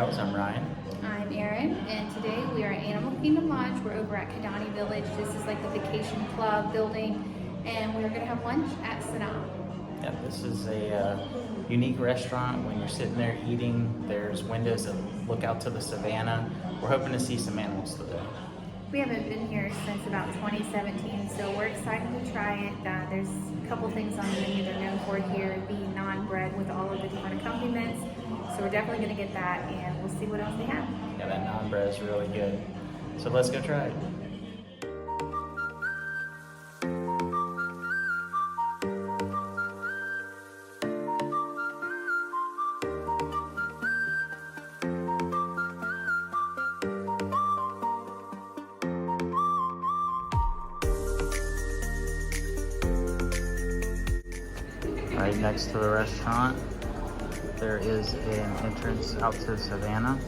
Charles. I'm Ryan. I'm Erin, and today we are at Animal Kingdom Lodge. We're over at Kidani Village. This is like the vacation club building, and we're going to have lunch at Sanaa. Yeah, this is a unique restaurant. When you're sitting there eating, there's windows that look out to the Savannah. We're hoping to see some animals today. We haven't been here since about 2017, so we're excited to try it. There's a couple things on the menu they're known for here, being non-bread with all of the different accompaniments. So we're definitely going to get that, and we'll see what else they have. Yeah, that naan bread is really good. So let's go try it. Right next to the restaurant, there is an entrance out to Savannah.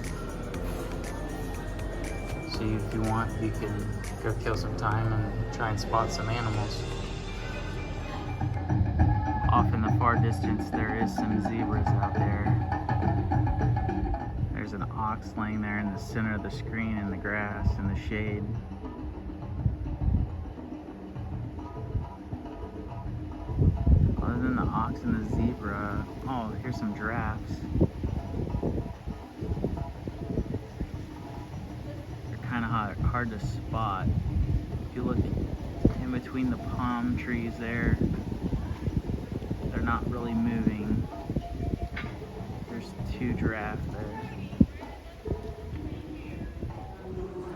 So if you want, you can go kill some time and try and spot some animals. Off in the far distance, there is some zebras out there. There's an ox laying there in the center of the screen in the grass, in the shade. Other than the ox and the zebra, oh, here's some giraffes. They're kind of hard to spot. If you look in between the palm trees there, they're not really moving. There's two giraffes there.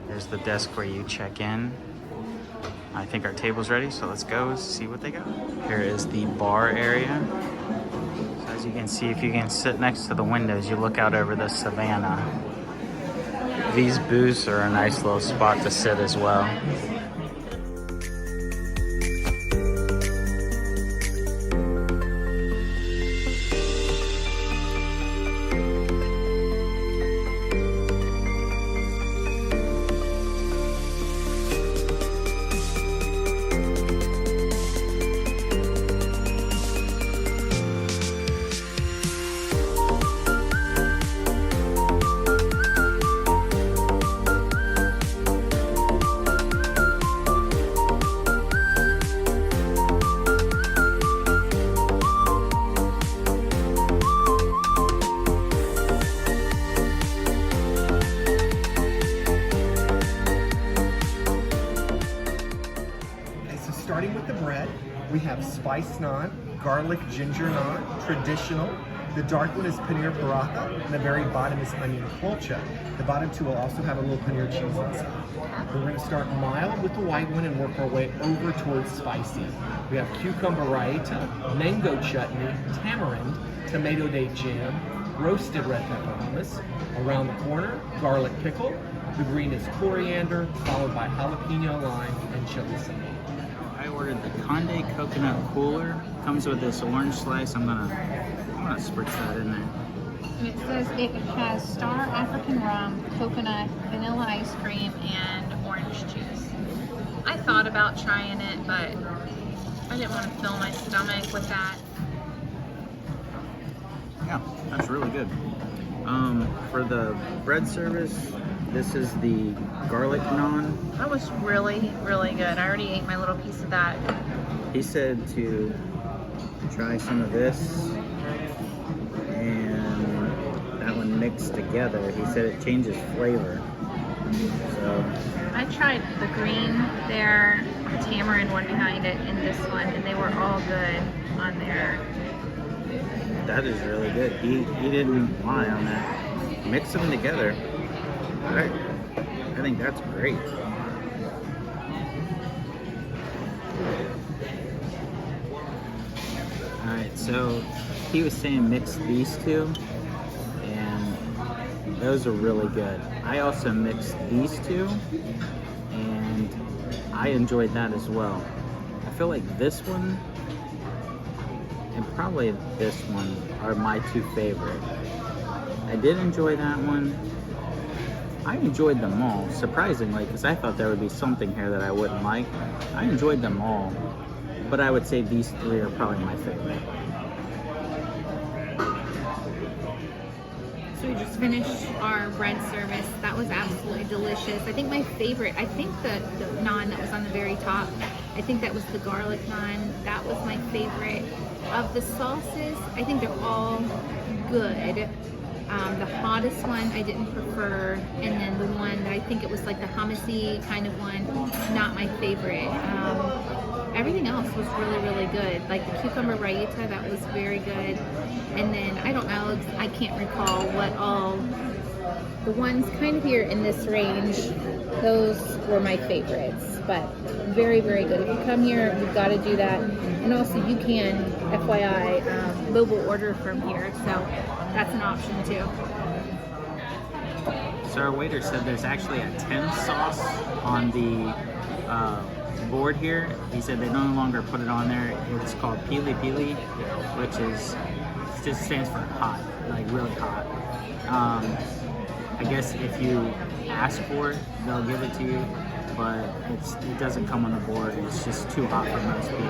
There's the desk where you check in. I think our table's ready, so let's go see what they got. Here is the bar area. So as you can see, if you can sit next to the windows, you look out over the Savannah. These booths are a nice little spot to sit as well. Starting with the bread, we have spice naan, garlic ginger naan, traditional. The dark one is paneer paratha, and the very bottom is onion kulcha. The bottom two will also have a little paneer cheese inside. We're going to start mild with the white one and work our way over towards spicy. We have cucumber raita, mango chutney, tamarind, tomato date jam, roasted red pepper hummus. Around the corner, garlic pickle. The green is coriander, followed by jalapeno lime and chili sage. I ordered the Conde coconut cooler. Comes with this orange slice. I'm gonna spritz that in there. And it says it has star African rum, coconut, vanilla ice cream, and orange juice. I thought about trying it, but I didn't want to fill my stomach with that. Yeah, that's really good. For the bread service, this is the garlic naan. That was really, really good. I already ate my little piece of that. He said to try some of this and that one mixed together. He said it changes flavor. So I tried the green there, the tamarind one behind it, and this one, and they were all good on there. that is really good. He didn't lie on that. Mix them together. I think that's great. Alright, so he was saying mix these two, and those are really good. I also mixed these two, and I enjoyed that as well. I feel like this one and probably this one are my two favorite. I did enjoy that one. I enjoyed them all, surprisingly, because I thought there would be something here that I wouldn't like. I enjoyed them all, but I would say these three are probably my favorite. So we just finished our bread service. That was absolutely delicious. I think my favorite, I think the naan that was on the very top, I think that was the garlic naan. That was my favorite. Of the sauces, I think they're all good. The hottest one I didn't prefer, and then the one that I think it was like the hummusy kind of one, not my favorite. Everything else was really, really good. Like the cucumber raita, that was very good. And then, I don't know, I can't recall what all, the ones kind of here in this range, those were my favorites. But very, very good. If you come here, you've got to do that. And also you can, FYI, mobile order from here. So that's an option too. So our waiter said there's actually a 10 sauce on the board here. He said they no longer put it on there. It's called pili pili, which is just stands for hot, like really hot. I guess if you ask for it, they'll give it to you, but it doesn't come on the board. It's just too hot for most people.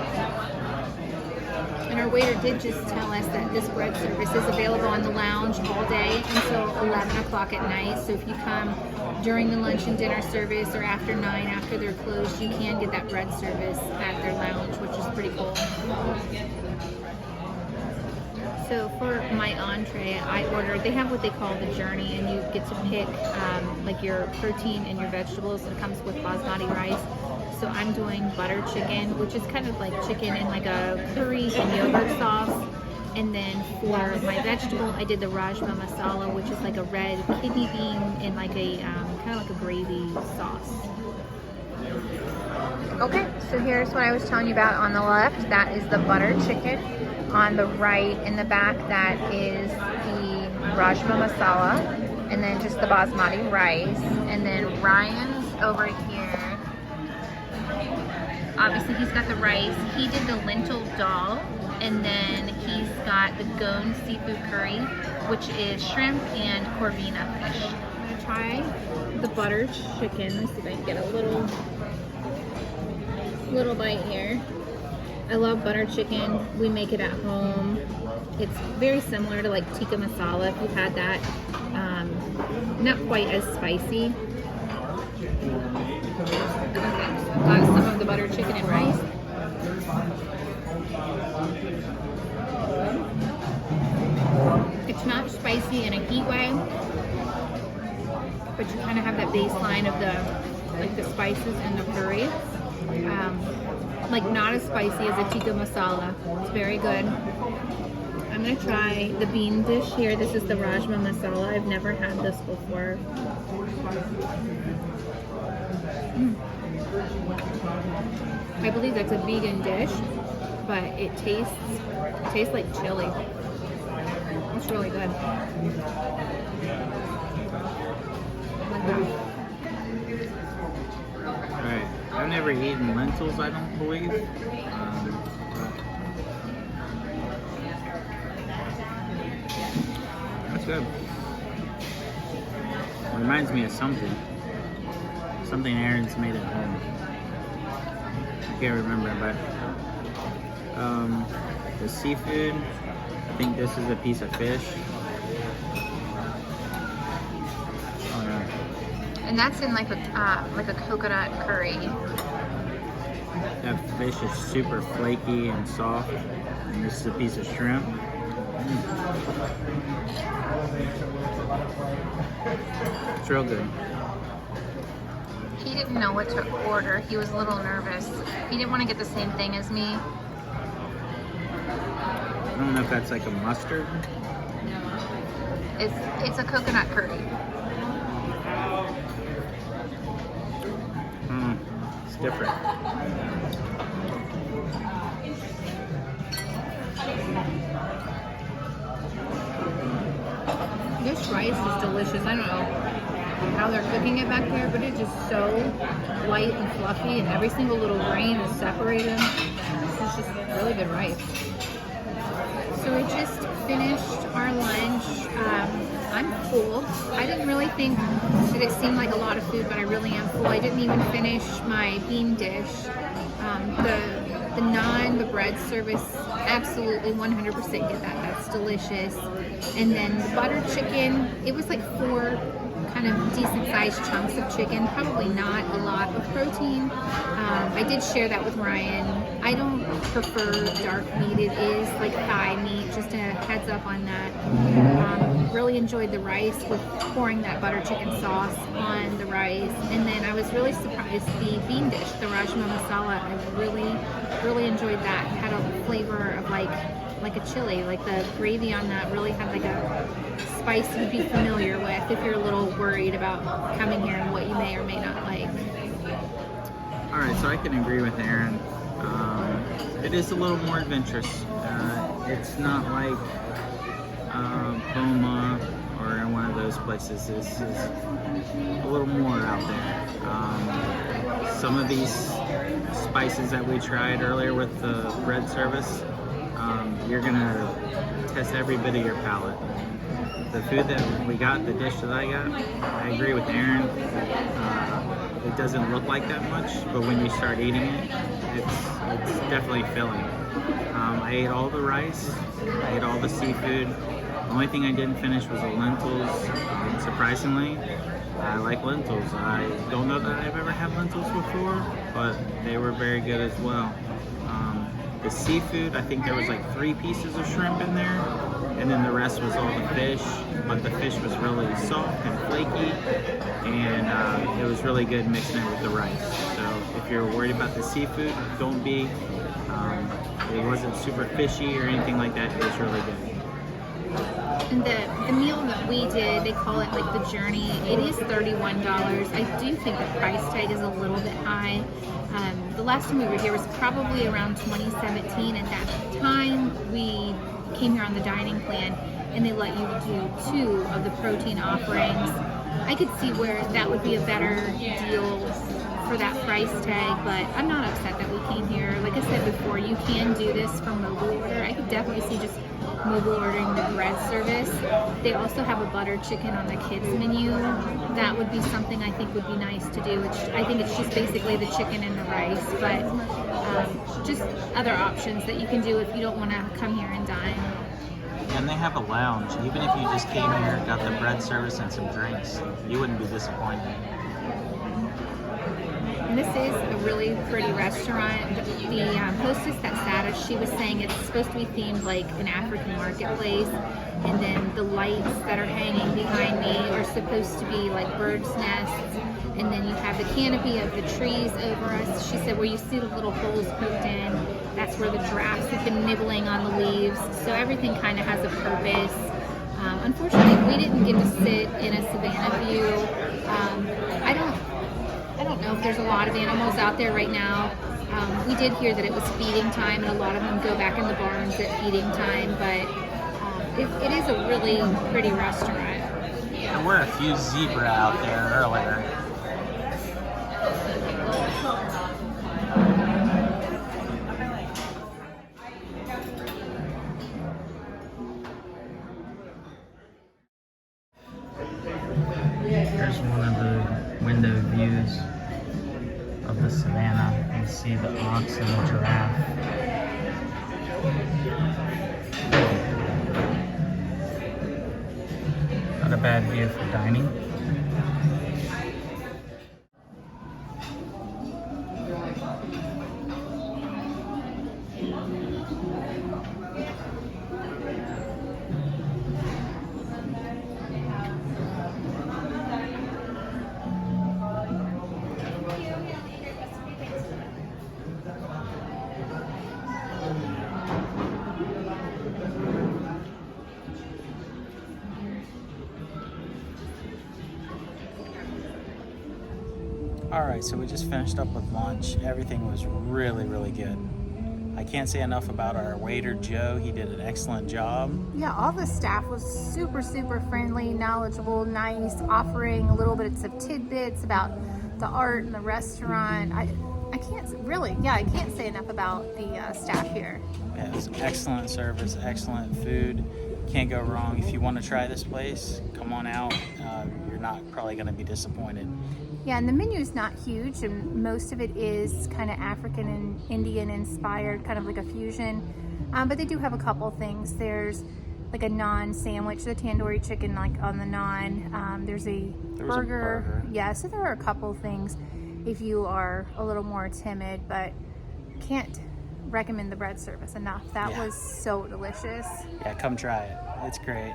And our waiter did just tell us that this bread service is available on the lounge all day until 11 o'clock at night. So if you come during the lunch and dinner service or after 9, after they're closed, you can get that bread service at their lounge, which is pretty cool. So for my entree, I ordered, they have what they call the journey, and you get to pick like your protein and your vegetables. It comes with basmati rice. So I'm doing butter chicken, which is kind of like chicken in like a curry and yogurt sauce. And then for my vegetable, I did the rajma masala, which is like a red kidney bean in like a kind of like a gravy sauce. Okay, so here's what I was telling you about on the left. That is the butter chicken. On the right in the back, that is the rajma masala. And then just the basmati rice. And then Ryan's over here. Obviously, he's got the rice. He did the lentil daal, and then he's got the Goan Seafood Curry, which is shrimp and corvina fish. I'm gonna try the butter chicken. Let's see if I can get a little bite here. I love butter chicken. We make it at home. It's very similar to like tikka masala, if you've had that. Not quite as spicy. Got some of the butter chicken and rice. It's not spicy in a heat way, but you kind of have that baseline of the spices and the curry. Like not as spicy as a tikka masala. It's very good. I'm gonna try the bean dish here. This is the rajma masala. I've never had this before. I believe that's a vegan dish, but it tastes like chili. It's really good. Alright, I've never eaten lentils, I don't believe. That's good. It reminds me of something Aaron's made at home. I can't remember, but the seafood, I think this is a piece of fish. Oh yeah. And that's in like a coconut curry. That fish is super flaky and soft, and this is a piece of shrimp. It's real good. He didn't know what to order. He was a little nervous. He didn't want to get the same thing as me. I don't know if that's like a mustard. It's a coconut curry. It's different. This rice is delicious. I don't know how they're cooking it back there, but it's just so light and fluffy, and every single little grain is separated. This is just really good rice. So we just finished our lunch. I'm full. I didn't really think that it seemed like a lot of food, but I really am full. I didn't even finish my bean dish. The The naan, the bread service, absolutely 100% get that. That's delicious. And then the buttered chicken, it was like 4 kind of decent sized chunks of chicken, probably not a lot of protein. I did share that with Ryan. I don't prefer dark meat. It is like thigh meat, just a heads up on that. Really enjoyed the rice with pouring that butter chicken sauce on the rice. And then I was really surprised the bean dish, the rajma masala. I really enjoyed that. It had a flavor of like a chili, like the gravy on that really had like a spice you'd be familiar with if you're a little worried about coming here and what you may or may not like. All right, so I can agree with Aaron. It is a little more adventurous. It's not like Boma or in one of those places. This is a little more out there. Some of these spices that we tried earlier with the bread service, you're gonna test every bit of your palate. The food that we got, the dish that I got, I agree with Aaron. It doesn't look like that much, but when you start eating it, it's definitely filling. I ate all the rice, I ate all the seafood. The only thing I didn't finish was the lentils. Surprisingly, I like lentils. I don't know that I've ever had lentils before, but they were very good as well. The seafood, I think there was like 3 pieces of shrimp in there, and then the rest was all the fish, but the fish was really soft and flaky, and it was really good mixing it with the rice. So if you're worried about the seafood, don't be. It wasn't super fishy or anything like that. It was really good. And the meal that we did, they call it like the journey. It is $31. I do think the price tag is a little bit high. The last time we were here was probably around 2017. At that time, we came here on the dining plan, and they let you do 2 of the protein offerings. I could see where that would be a better deal for that price tag, but I'm not upset that we came here. Like I said before, you can do this for mobile order. I could definitely see just mobile ordering the bread service. They also have a buttered chicken on the kids menu. That would be something I think would be nice to do. I think it's just basically the chicken and the rice, but just other options that you can do if you don't want to come here and dine. And they have a lounge. Even if you just came here, got the bread service and some drinks, you wouldn't be disappointed. And this is a really pretty restaurant. The hostess at Sanaa, she was saying it's supposed to be themed like an African marketplace, and then the lights that are hanging behind me are supposed to be like birds' nests, and then you have the canopy of the trees over us. She said where you see the little holes poked in, that's where the giraffes have been nibbling on the leaves. So everything kind of has a purpose. Unfortunately, we didn't get to sit in a Savannah view. I don't know if there's a lot of animals out there right now. We did hear that it was feeding time, and a lot of them go back in the barns at feeding time, but it is a really pretty restaurant. There were a few zebra out there earlier. Here's one of the window views of the Savannah. You see the ox and the giraffe. Not a bad view for dining. Alright, so we just finished up with lunch. Everything was really, really good. I can't say enough about our waiter, Joe. He did an excellent job. Yeah, all the staff was super, super friendly, knowledgeable, nice, offering a little bit of tidbits about the art and the restaurant. I can't say enough about the staff here. Yeah, it was excellent service, excellent food. Can't go wrong. If you want to try this place, come on out. You're not probably going to be disappointed. Yeah, and the menu is not huge, and most of it is kind of African and Indian inspired, kind of like a fusion. But they do have a couple things. There's like a naan sandwich, the tandoori chicken like on the naan. There's a burger. Yeah, so there are a couple things if you are a little more timid, but can't recommend the bread service enough. That was so delicious. Yeah, come try it. It's great.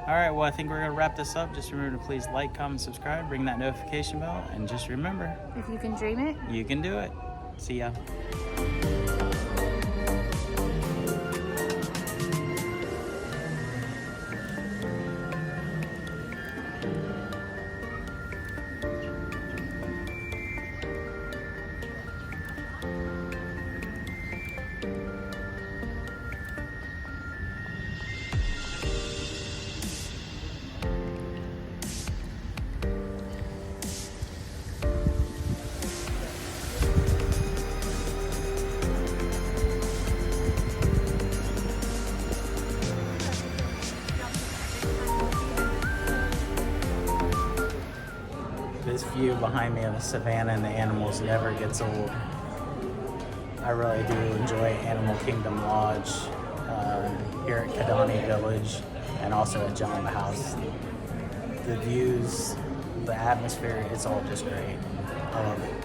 All right, well, I think we're going to wrap this up. Just remember to please like, comment, subscribe, ring that notification bell, and just remember, If you can dream it, you can do it. See ya. This view behind me of Savannah and the animals never gets old. I really do enjoy Animal Kingdom Lodge here at Kidani Village and also at John the House. The views, the atmosphere, it's all just great. I love it.